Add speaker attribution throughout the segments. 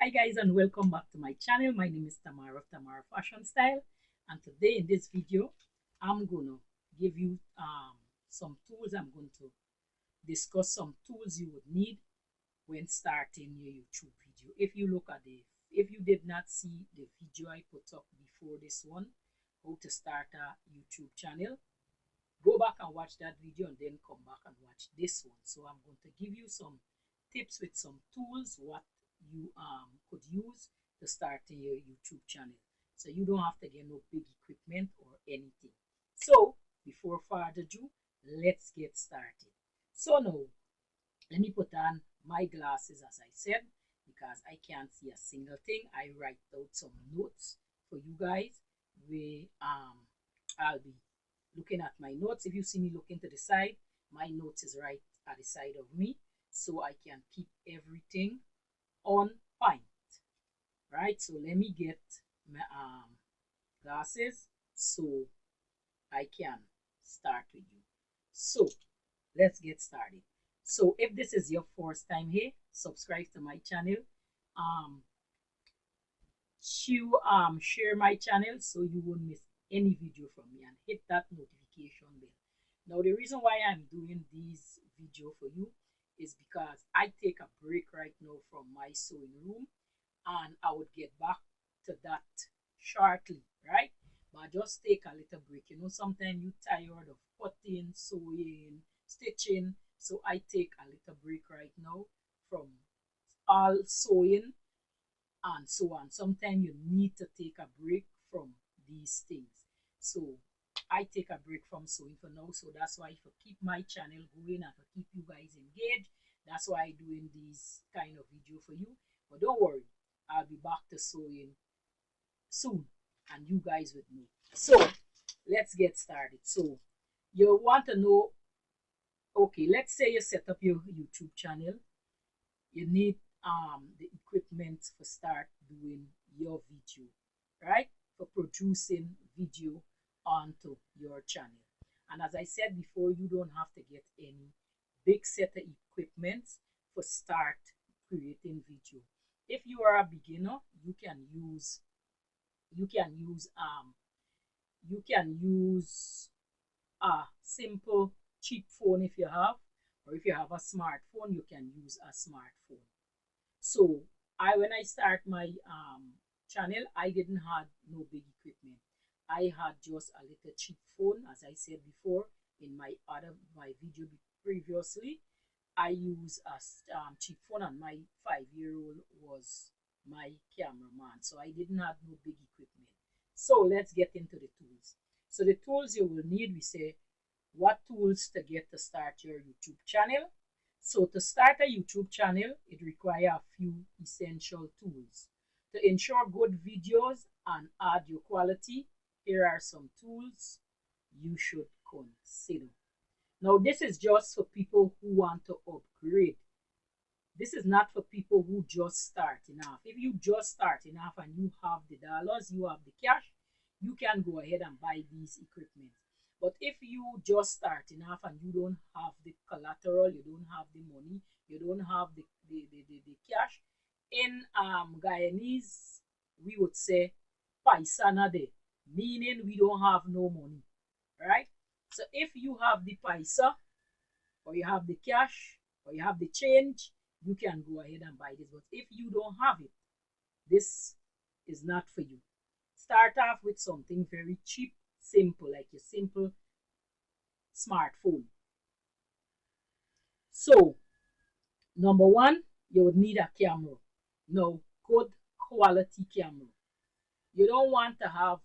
Speaker 1: Hi guys and welcome back to my channel. My name is Tamara of Tamara Fashion Style, and today in this video I'm gonna give you some tools. I'm going to discuss some tools you would need when starting your YouTube video. If you did not see the video I put up before this one, how to start a YouTube channel, go back and watch that video and then come back and watch this one. So I'm going to give you some tips with some tools what you could use to start your YouTube channel, so you don't have to get no big equipment or anything. So before further ado, let's get started. So now let me put on my glasses, as I said, because I can't see a single thing. I write out some notes for you guys where I'll be looking at my notes. If you see me looking to the side, my notes is right at the side of me, so I can keep everything on point. Right, so let me get my glasses so I can start with you. So let's get started. So if this is your first time here, subscribe to my channel. Share my channel so you won't miss any video from me, and hit that notification bell. Now the reason why I'm doing this video for you is because I take a break right now from my sewing room, and I would get back to that shortly, right? But just take a little break. Sometimes you tired of cutting, sewing, stitching. So I take a little break right now from all sewing and so on. Sometimes you need to take a break from these things. So I take a break from sewing for now. So that's why to keep my channel going and to keep you guys engaged, that's why I'm doing this kind of video for you. But don't worry, I'll be back to sewing soon, and you guys with me. So let's get started. So you want to know, okay, let's say you set up your YouTube channel. You need the equipment for start doing your video, right? For producing video onto your channel. And as I said before, you don't have to get any big set of equipment for start creating video. If you are a beginner, you can use a simple cheap phone if you have, or if you have a smartphone, you can use a smartphone. So when I start my channel, I didn't have no big equipment. I had just a little cheap phone, as I said before in my video previously. I use a cheap phone, and my 5-year-old was my cameraman, so I didn't have no big equipment. So let's get into the tools. So the tools you will need, we say what tools to get to start your YouTube channel. So to start a YouTube channel, it requires a few essential tools. To ensure good videos and audio quality, here are some tools you should consider. Now this is just for people who want to upgrade. This is not for people who just starting off. If you just starting off and you have the dollars, you have the cash, you can go ahead and buy these equipment. But if you just starting off and you don't have the collateral, you don't have the money, you don't have the cash, in Guyanese, we would say paisa na de, meaning we don't have no money, right? So if you have the paisa, or you have the cash, or you have the change, you can go ahead and buy this. But if you don't have it, this is not for you. Start off with something very cheap, simple, like a simple smartphone. So number one, you would need a camera. Now, good quality camera. You don't want to have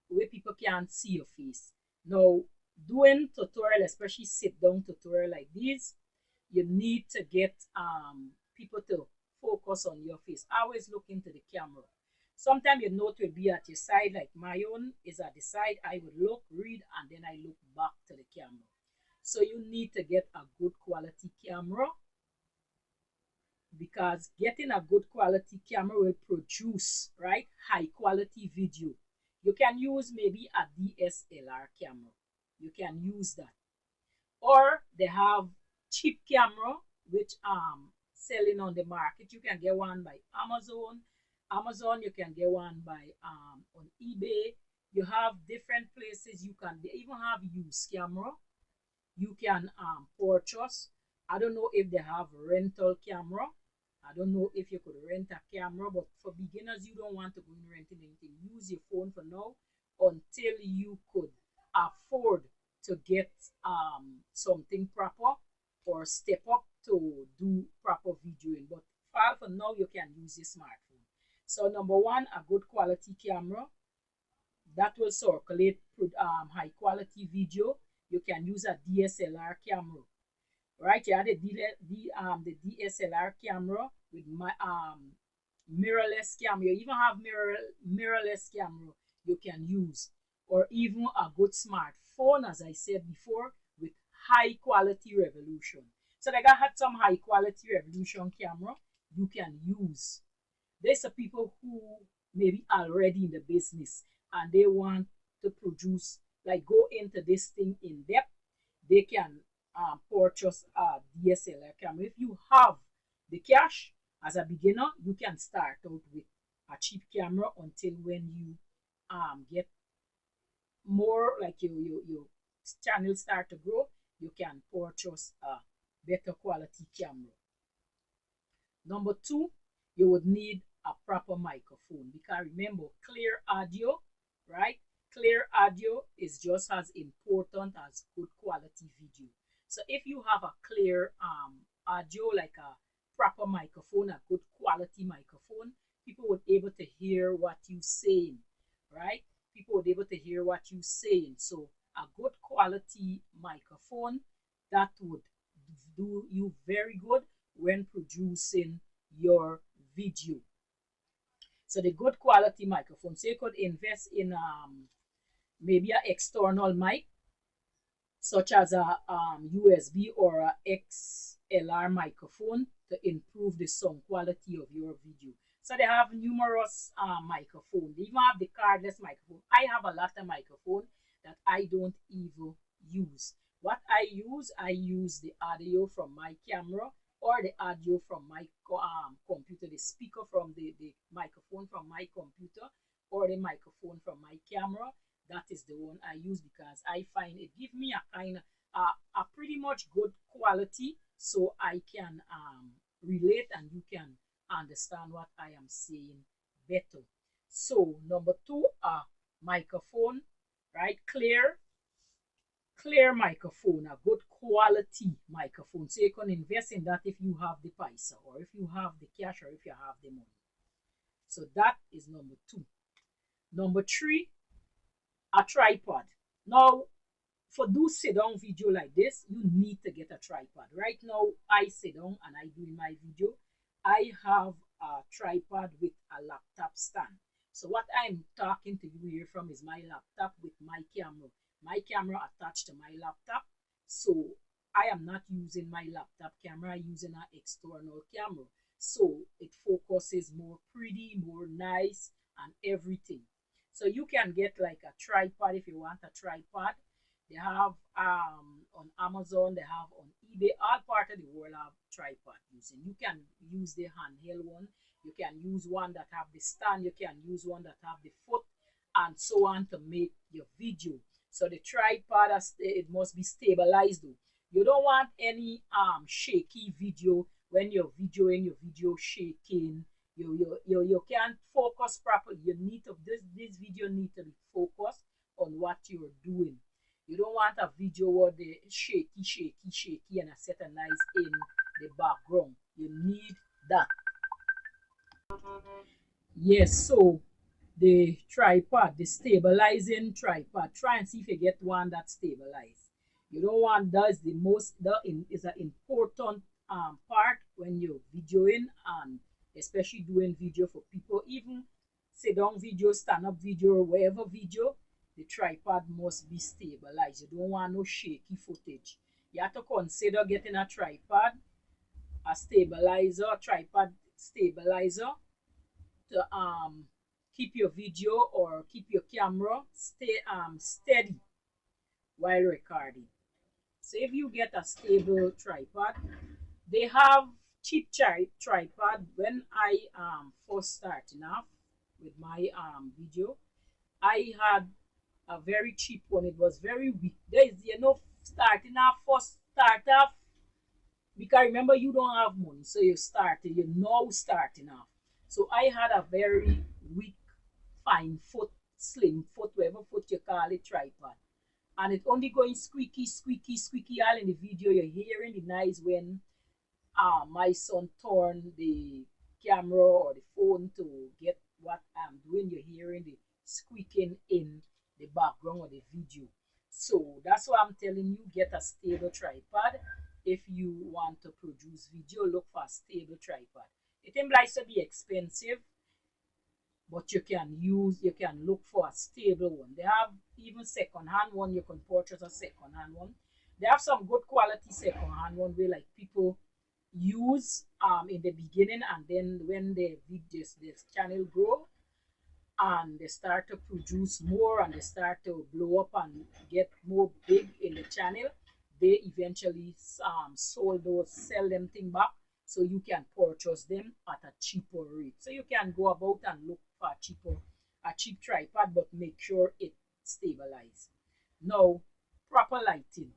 Speaker 1: where people can't see your face. Now, doing tutorial, especially sit down tutorial like this, you need to get people to focus on your face. Always look into the camera. Sometimes your note will be at your side, like my own is at the side. I would look, read, and then I look back to the camera. So you need to get a good quality camera, because getting a good quality camera will produce, right, high quality video. You can use maybe a DSLR camera. You can use that. Or they have cheap camera, which selling on the market. You can get one by Amazon. You can get one by on eBay. You have different places. You can, they even have used camera you can purchase. I don't know if they have rental camera. I don't know if you could rent a camera, but for beginners, you don't want to go in renting anything. Use your phone for now until you could afford to get something proper or step up to do proper videoing. But for now, you can use your smartphone. So number one, a good quality camera that will circulate high quality video. You can use a DSLR camera, right? You have the DSLR camera with my mirrorless camera. You even have mirrorless camera you can use, or even a good smartphone, as I said before, with high quality resolution. So like I had some high quality resolution camera you can use. There's some people who maybe already in the business and they want to produce, like go into this thing in depth. They can purchase a DSLR camera. If you have the cash as a beginner, you can start out with a cheap camera until when you get more, like your channel start to grow, you can purchase a better quality camera. Number two, you would need a proper microphone, because remember, clear audio, right? Clear audio is just as important as good quality video. So if you have a clear audio, like a proper microphone, a good quality microphone, people would be able to hear what you saying, right? People would be able to hear what you saying. So a good quality microphone, that would do you very good when producing your video. So the good quality microphone, so you could invest in maybe an external mic, such as a USB or a XLR microphone, to improve the sound quality of your video. So they have numerous microphones. They even have the cordless microphone. I have a lot of microphone that I don't even use. What I use the audio from my camera or the audio from my computer, the speaker from the microphone from my computer or the microphone from my camera. That is the one I use, because I find it give me a kind of a pretty much good quality, so I can relate and you can understand what I am saying better. So number two, microphone, right? Clear microphone, a good quality microphone. So you can invest in that if you have the paisa, or if you have the cash, or if you have the money. So that is number two. Number three, a tripod. Now, for do sit down video like this, you need to get a tripod. Right now, I sit down and I do my video. I have a tripod with a laptop stand. So what I'm talking to you here from is my laptop with my camera. My camera attached to my laptop. So I am not using my laptop camera, I'm using an external camera. So it focuses more pretty, more nice, and everything. So you can get like a tripod if you want a tripod. They have on Amazon, they have on eBay, all part of the world have tripod using. You can use the handheld one, you can use one that have the stand, you can use one that have the foot, and so on, to make your video. So the tripod, it must be stabilized though. You don't want any shaky video when you're videoing, your video shaking. You can't focus properly. You need to this video need to be focused on what you're doing. You don't want a video where the shaky, and a certain noise in the background. You need that. Yes, so the tripod, the stabilizing tripod, try and see if you get one that stabilized. You don't want that. Is the most is an important part when you're videoing, and especially doing video for people, even sit down video, stand up video, or whatever video. The tripod must be stabilized. You don't want no shaky footage. You have to consider getting a tripod, a stabilizer, tripod stabilizer, to keep your video or keep your camera steady while recording. So if you get a stable tripod, they have cheap tripod. When I first starting off with my video, I had a very cheap one. It was very weak. There is, starting off, first start off, because remember, you don't have money, so you're now starting off. So I had a very weak, fine foot, slim foot, whatever foot you call it, tripod. And it only going squeaky, squeaky, squeaky. All in the video, you're hearing the noise when my son turned the camera or the phone to get what I'm doing. You're hearing the squeaking in the background of the video. So that's why I'm telling you, get a stable tripod. If you want to produce video, look for a stable tripod. It implies to be expensive, but you can look for a stable one. They have even second hand one. You can purchase a second hand one. They have some good quality second hand one where like people use in the beginning, and then when the videos, this channel grow and they start to produce more and they start to blow up and get more big in the channel, they eventually sell them thing back, so you can purchase them at a cheaper rate. So you can go about and look for a cheap tripod, but make sure it stabilized. Now, proper lighting.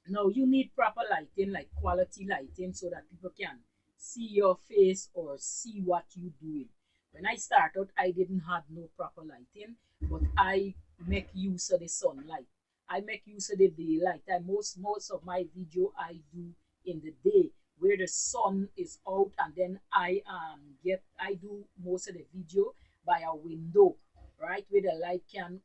Speaker 1: Now you need proper lighting, like quality lighting, so that people can see your face or see what you're doing. When I started, I didn't have no proper lighting, but I make use of the sunlight. I make use of the daylight. Most of my video I do in the day where the sun is out, and then I do most of the video by a window, right, where the light can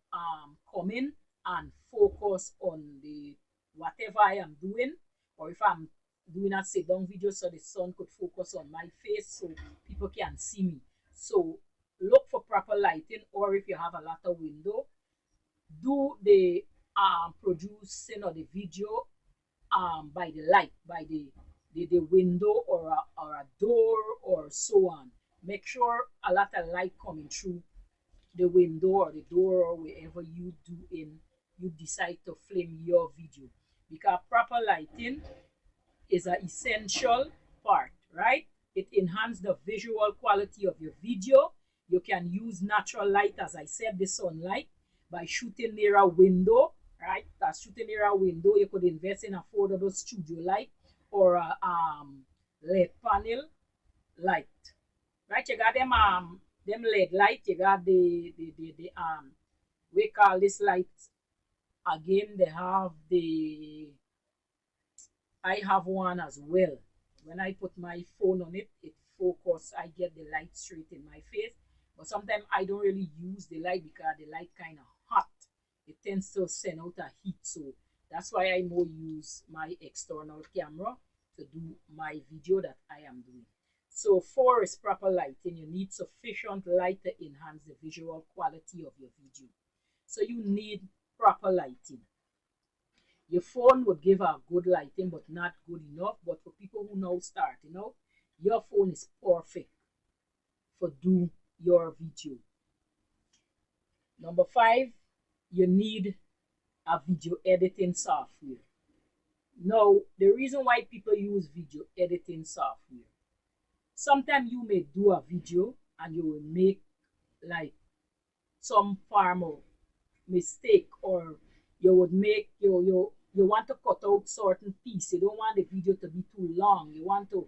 Speaker 1: come in and focus on the whatever I am doing, or if I'm doing a sit down video, so the sun could focus on my face so people can see me. So look for proper lighting, or if you have a lot of window, do the producing of the video by the light, by the window or a door or so on. Make sure a lot of light coming through the window or the door or wherever you decide to film your video, because proper lighting is an essential part, right? It enhances the visual quality of your video. You can use natural light, as I said, the sunlight, by shooting near a window, right? That's shooting near a window. You could invest in affordable studio light or a LED panel light, right? You got them LED light. You got the we call this light again. They have I have one as well. When I put my phone on it, it focus. I get the light straight in my face. But sometimes I don't really use the light because the light kind of hot. It tends to send out a heat. So that's why I more use my external camera to do my video that I am doing. So 4 is proper lighting. You need sufficient light to enhance the visual quality of your video. So you need proper lighting. Your phone would give a good lighting, but not good enough. But for people who now start, your phone is perfect for do your video. Number 5, you need a video editing software. Now, the reason why people use video editing software, sometimes you may do a video and you will make like some form of mistake, or you would make you want to cut out certain piece. You don't want the video to be too long. You want to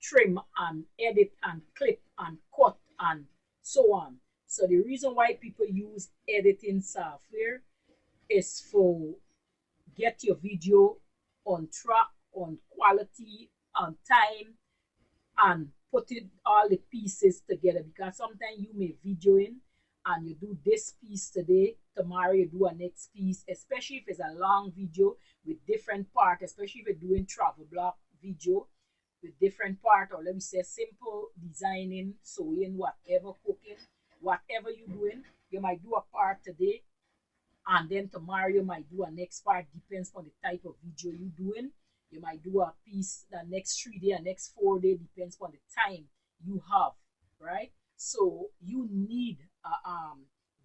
Speaker 1: trim and edit and clip and cut and so on. So the reason why people use editing software is for get your video on track, on quality, on time, and put it all the pieces together, because sometimes you may video in and you do this piece today, tomorrow you do a next piece, especially if it's a long video with different part, especially if you're doing travel blog video with different part, or let me say simple designing, sewing, whatever, cooking, whatever you're doing. You might do a part today and then tomorrow you might do a next part, depends on the type of video you're doing. You might do a piece the next 3 days, next 4 days, depends on the time you have, right? So you need a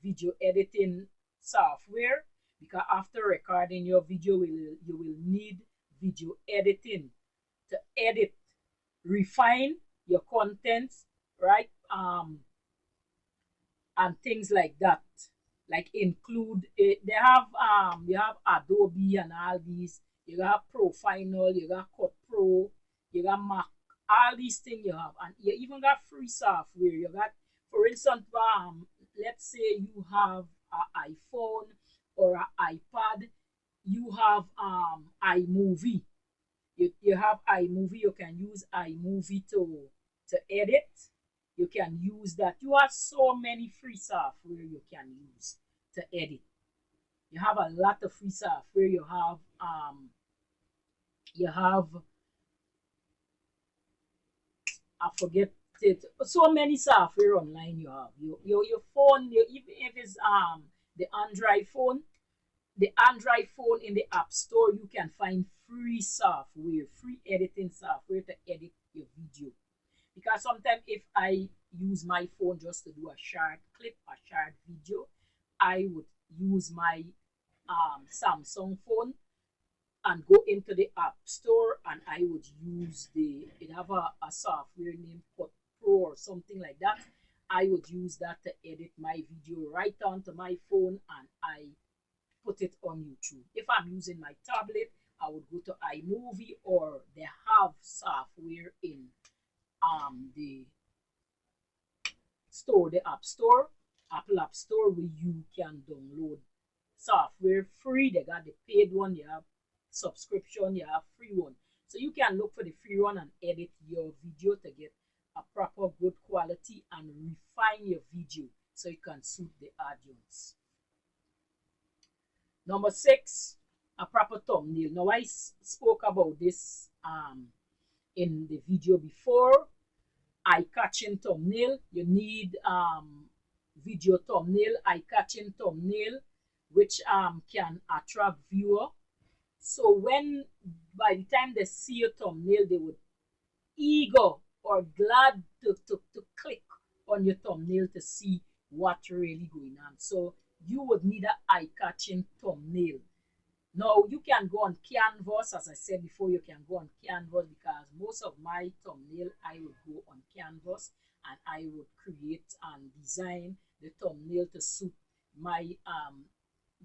Speaker 1: video editing software, because after recording your video, you will need video editing to edit, refine your content, right? And things like that. Like include it, they have you have Adobe and all these. You got Pro Final, you got Cut Pro, you got Mac, all these things you have, and you even got free software. You got, for instance, let's say you have an iPhone or an iPad, you have iMovie. You have iMovie, you can use iMovie to edit. You can use that. You have so many free software you can use to edit. You have a lot of free software. You have I forget it. So many software online you have. Your phone, even if it's the Android phone, in the App Store, you can find free software, free editing software to edit your video. Because sometimes if I use my phone just to do a short clip, a short video, I would use my Samsung phone and go into the App Store, and I would use it have a software named Cut Pro or something like that. I would use that to edit my video right onto my phone, and I put it on YouTube. If I'm using my tablet, I would go to iMovie, or they have software in the store, the App Store, Apple App Store, where you can download software free. They got the paid one, you have subscription, you have free one. So you can look for the free one and edit your video to get a proper good quality and refine your video so it can suit the audience. Number 6, a proper thumbnail. Now I spoke about this in the video before. Eye-catching thumbnail. You need video thumbnail, eye-catching thumbnail, which can attract viewer. So when by the time they see your thumbnail, they would eager or glad to click on your thumbnail to see what's really going on. So you would need an eye-catching thumbnail. Now you can go on Canvas, as I said before, you can go on Canvas, because most of my thumbnail I would go on Canvas and I would create and design the thumbnail to suit my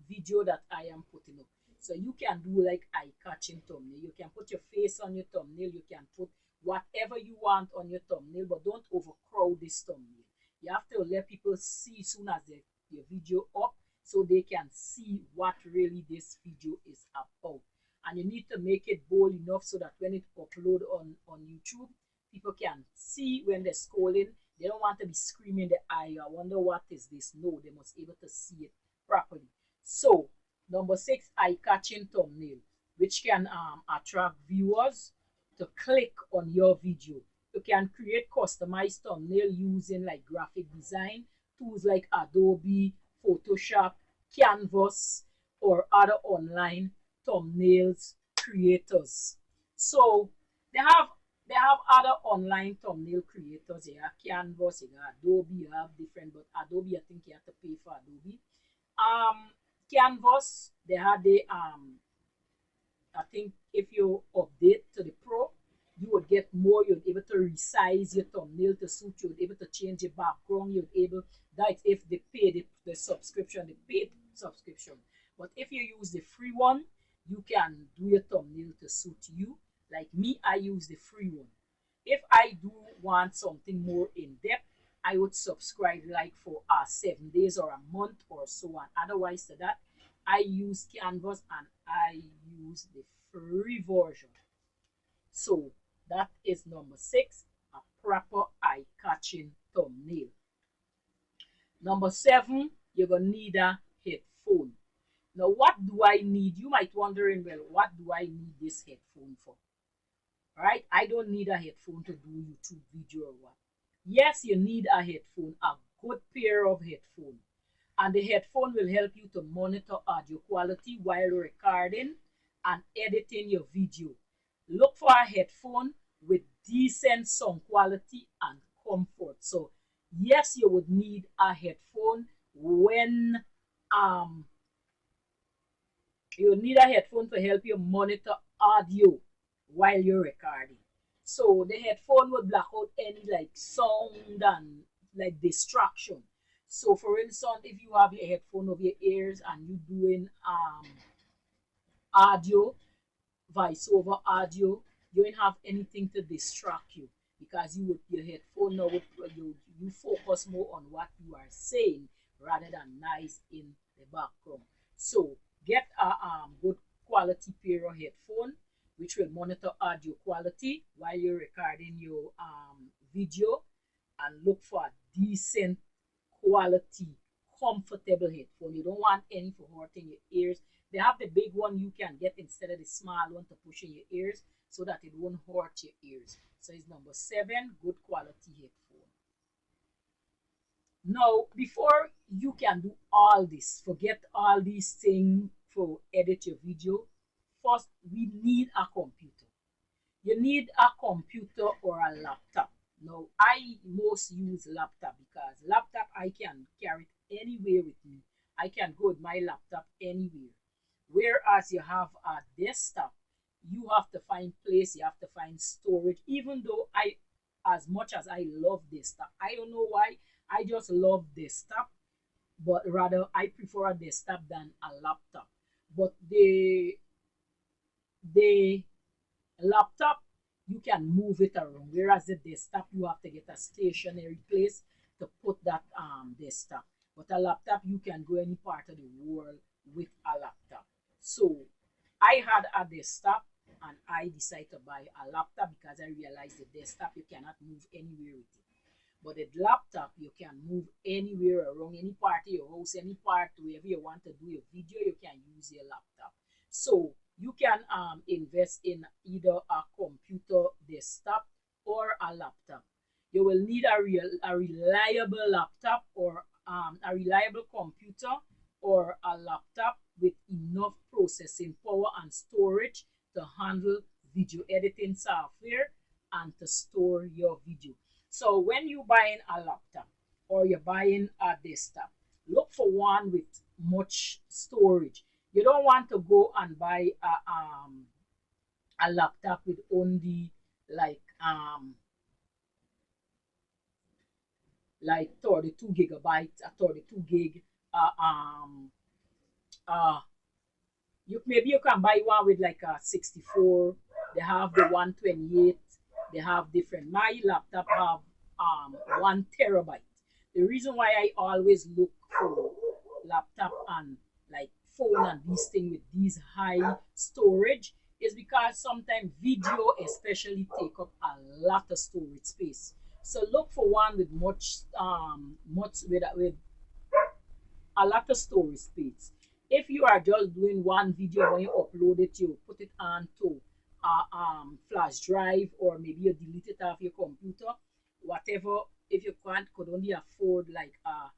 Speaker 1: video that I am putting up. So you can do like eye-catching thumbnail. You can put your face on your thumbnail. You can put whatever you want on your thumbnail, but don't overcrowd this thumbnail. You have to let people see soon as your video up, so they can see what really this video is about. And you need to make it bold enough so that when it upload on YouTube, people can see when they're scrolling. They don't want to be screaming the eye, I wonder what is this. No, they must be able to see it properly. So number 6, eye-catching thumbnail, which can attract viewers to click on your video. You can create customized thumbnail using like graphic design tools like Adobe, Photoshop, Canvas, or other online thumbnails creators. So they have other online thumbnail creators. You have Canvas, you have Adobe, you have different, but Adobe, I think you have to pay for Adobe. Canvas, they have the I think if you update to the Pro, you would get more. You'd be able to resize your thumbnail to suit you. You'd be able to change the background. You'd be able, that if they pay the subscription, the paid subscription. But if you use the free one, you can do your thumbnail to suit you. Like me, I use the free one. If I do want something more in depth, I would subscribe like for 7 days or a month or so on. Otherwise to that, I use Canvas and I use the free version. So that is number 6, a proper eye-catching thumbnail. Number 7, you're going to need a headphone. Now, what do I need? You might wondering, well, what do I need this headphone for? Right? I don't need a headphone to do YouTube video or what. Yes, you need a headphone, a good pair of headphones. And the headphone will help you to monitor audio quality while recording and editing your video. Look for a headphone with decent sound quality and comfort. So yes, you would need a headphone when you need a headphone to help you monitor audio while you're recording. So the headphone will block out any like sound and like distraction. So for instance, if you have your headphone over your ears and you doing audio, voiceover audio, you don't have anything to distract you because you with your headphone now you focus more on what you are saying rather than noise in the background. So get a good quality pair of headphone which will monitor audio quality while you're recording your video, and look for a decent quality comfortable headphone. You don't want any for hurting your ears. They have the big one you can get instead of the small one to push in your ears so that it won't hurt your ears. So it's number 7, good quality headphone. Now, before you can do all this, forget all these things for edit your video. First, we need a computer. You need a computer or a laptop. Now, I most use laptop because laptop I can carry it anywhere with me. I can go with my laptop anywhere. Whereas you have a desktop, you have to find place, you have to find storage. Even though as much as I love desktop, I don't know why, I just love desktop, but rather I prefer a desktop than a laptop. But the laptop, you can move it around, whereas the desktop you have to get a stationary place to put that desktop. But a laptop you can go any part of the world with a laptop. So I had a desktop and I decided to buy a laptop because I realized the desktop you cannot move anywhere with it. But the laptop you can move anywhere around, any part of your house, any part wherever you want to do your video, you can use your laptop. So you can invest in either a computer desktop or a laptop. You will need a reliable laptop or a reliable computer or a laptop with enough processing power and storage to handle video editing software and to store your video. So when you're buying a laptop or you're buying a desktop, look for one with much storage. You don't want to go and buy a laptop with only like 32 gigabytes, a 32 gig. Uh, um, uh, maybe you can buy one with like a 64. They have the 128. They have different. My laptop have 1 terabyte. The reason why I always look for laptop and like phone and these things with these high storage is because sometimes video especially take up a lot of storage space. So look for one with much with a lot of storage space. If you are just doing one video, when you upload it, you put it onto a flash drive, or maybe you delete it off your computer, whatever. If you can't could only afford like a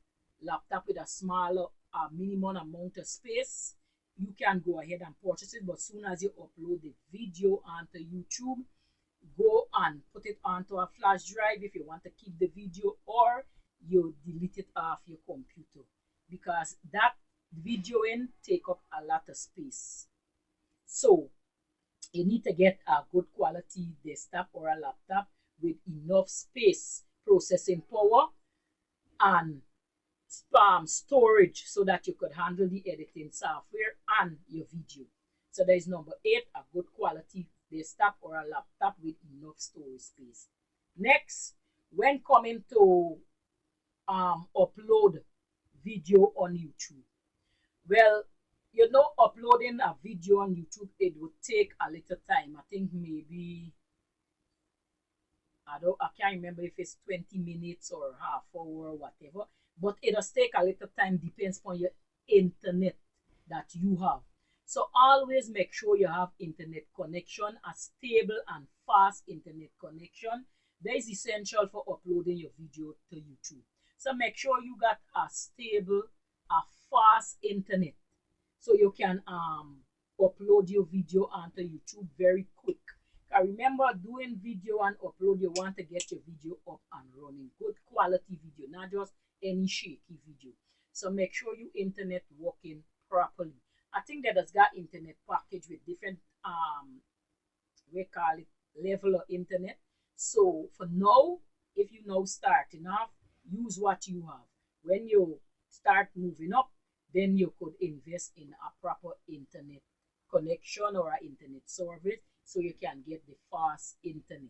Speaker 1: laptop with a smaller minimum amount of space, you can go ahead and purchase it. But soon as you upload the video onto YouTube, go and put it onto a flash drive if you want to keep the video, or you delete it off your computer because that videoing take up a lot of space. So you need to get a good quality desktop or a laptop with enough space, processing power, and storage so that you could handle the editing software and your video. So there is number 8, a good quality desktop or a laptop with enough storage space. Next, when coming to upload video on YouTube, well, uploading a video on YouTube, it would take a little time. I think maybe I can't remember if it's 20 minutes or half hour or whatever, but it does take a little time, depends on your internet that you have. So always make sure you have internet connection, a stable and fast internet connection. That is essential for uploading your video to YouTube. So make sure you got a stable, a fast internet so you can upload your video onto YouTube very quick. Remember, doing video and upload, you want to get your video up and running. Good quality video, not just any shaky video. So make sure your internet working properly. I think that has got internet package with we call it level of internet. So for now, if you now starting off, use what you have. When you start moving up, then you could invest in a proper internet connection or an internet service so you can get the fast internet.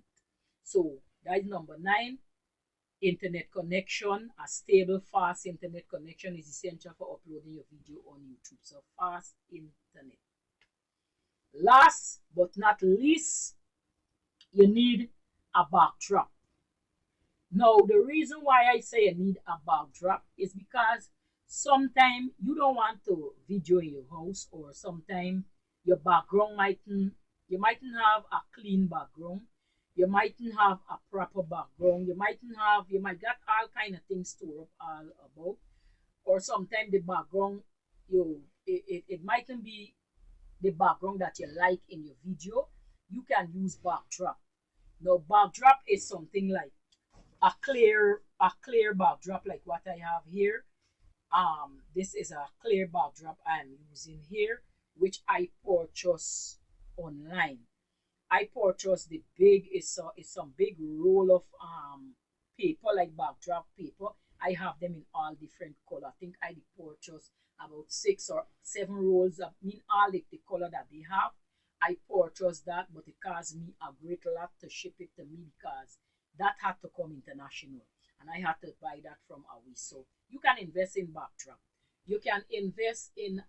Speaker 1: So that is number 9. Internet connection. A stable, fast internet connection is essential for uploading your video on YouTube. So fast internet. Last but not least, you need a backdrop. Now, the reason why I say you need a backdrop is because sometimes you don't want to video in your house, or sometimes your background you mightn't have a clean background, you mightn't have a proper background, you might got all kind of things stored up all about, or sometimes the background it mightn't be the background that you like in your video. You can use backdrop. Now, backdrop is something like a clear backdrop like what I have here. This is a clear backdrop I'm using here, which I purchased online. I purchased the big, it's some big roll of paper, like backdrop paper. I have them in all different color. I think I purchased about 6 or 7 rolls. I mean, all the color that they have. I purchased that, but it cost me a great lot to ship it to me because that had to come international, and I had to buy that from away. So you can invest in backdrop. You can invest in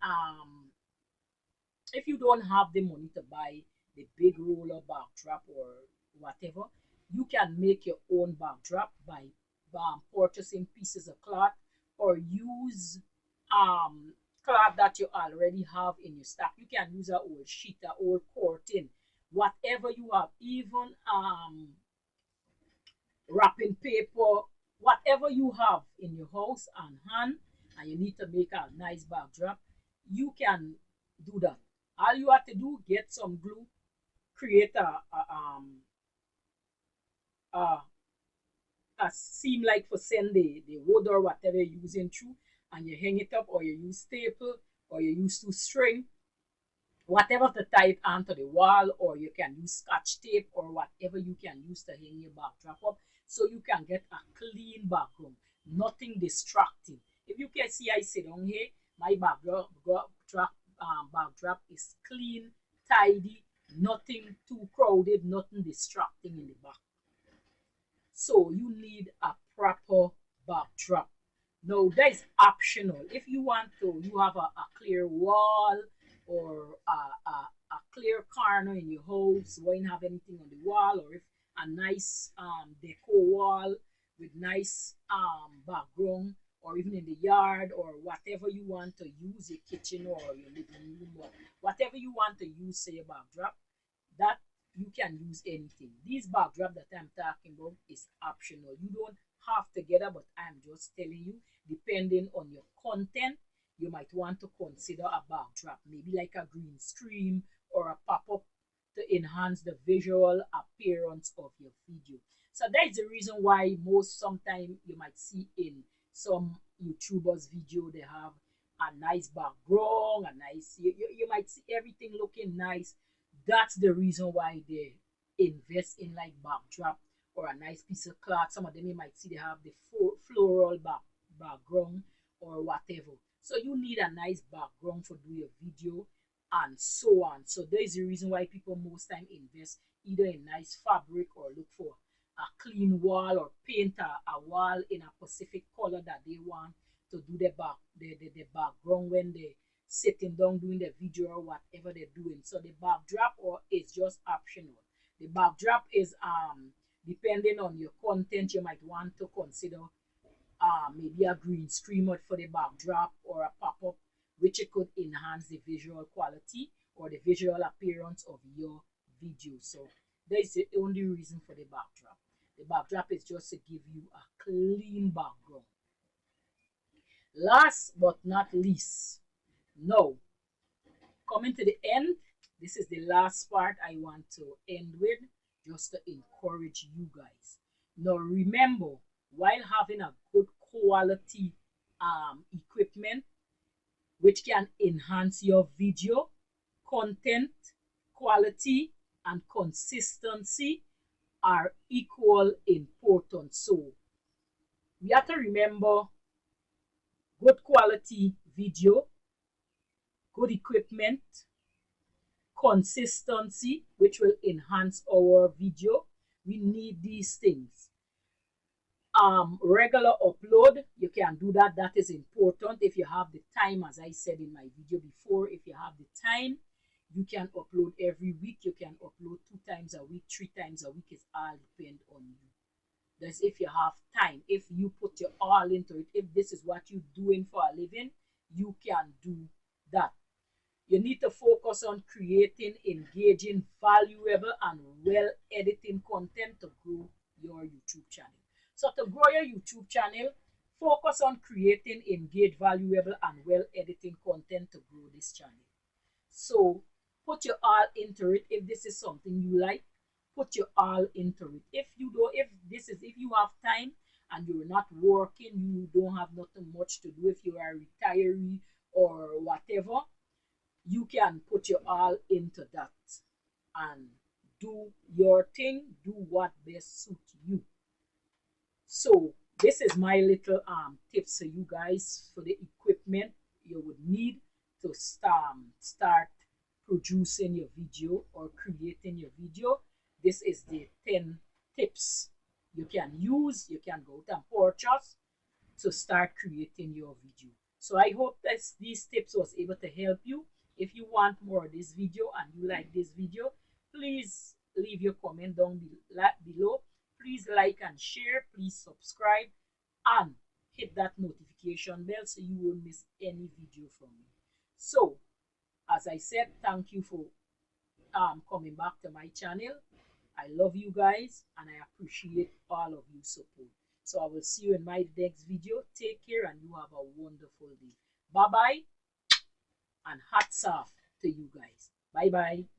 Speaker 1: if you don't have the money to buy the big roller backdrop or whatever, you can make your own backdrop by purchasing pieces of cloth, or use cloth that you already have in your stock. You can use an old sheet, an old curtain, whatever you have, even wrapping paper, whatever you have in your house on hand, and you need to make a nice backdrop, you can do that. All you have to do, get some glue, create a, a seam like for send the wood or whatever you're using through, and you hang it up, or you use staple, or you use 2 string, whatever the type onto the wall, or you can use scotch tape or whatever you can use to hang your backdrop up, so you can get a clean background, nothing distracting. If you can see, I sit down here, my backdrop is clean, tidy, nothing too crowded, nothing distracting in the back. So you need a proper backdrop. Now that is optional. If you want to, you have a clear wall, or a clear corner in your house, you won't have anything on the wall, or if a nice deco wall with nice background, or even in the yard, or whatever you want to use, your kitchen or your living room, or whatever you want to use, say a backdrop, that you can use anything. These backdrop that I'm talking about is optional. You don't have to get it, but I'm just telling you, depending on your content, you might want to consider a backdrop, maybe like a green screen or a pop-up to enhance the visual appearance of your video. So that's the reason why sometimes you might see in some YouTubers video, they have a nice background, you might see everything looking nice. That's the reason why they invest in like backdrop or a nice piece of cloth. Some of them you might see they have the floral background or whatever. So you need a nice background for do your video, and so on. So there is the reason why people most time invest either in nice fabric, or look for a clean wall, or paint a wall in a specific color that they want to do the background when they sitting down doing the video or whatever they're doing. So the backdrop is just optional. The backdrop is depending on your content, you might want to consider maybe a green screen for the backdrop, or a pop-up, which it could enhance the visual quality or the visual appearance of your video. So that is the only reason for the backdrop. The backdrop is just to give you a clean background. Last but not least, now coming to the end, this is the last part I want to end with, just to encourage you guys. Now remember, while having a good quality equipment which can enhance your video content quality and consistency are equal important. So we have to remember good quality video, good equipment, consistency, which will enhance our video. We need these things. Regular upload, you can do that. That is important if you have the time. As I said in my video before, if you have the time, you can upload every week. You can upload 2 times a week, 3 times a week. It all depend on you. That's if you have time, if you put your all into it, if this is what you're doing for a living, you can do that. You need to focus on creating engaging, valuable, and well editing content to grow your YouTube channel. So to grow your YouTube channel, focus on creating engaged, valuable, and well editing content to grow this channel. So put your all into it. If this is something you like, put your all into it. If you have time and you're not working, you don't have nothing much to do, if you are a retiree or whatever, you can put your all into that and do your thing, do what best suits you. So this is my little tips for you guys for the equipment you would need to start producing your video or creating your video. This is the 10 tips you can use. You can go to purchase to start creating your video. So I hope that these tips was able to help you. If you want more of this video and you like this video, please leave your comment down below. Please like and share. Please subscribe and hit that notification bell so you won't miss any video from me. So as I said, thank you for coming back to my channel. I love you guys and I appreciate all of your support. So I will see you in my next video. Take care and you have a wonderful day. Bye bye and hats off to you guys. Bye bye.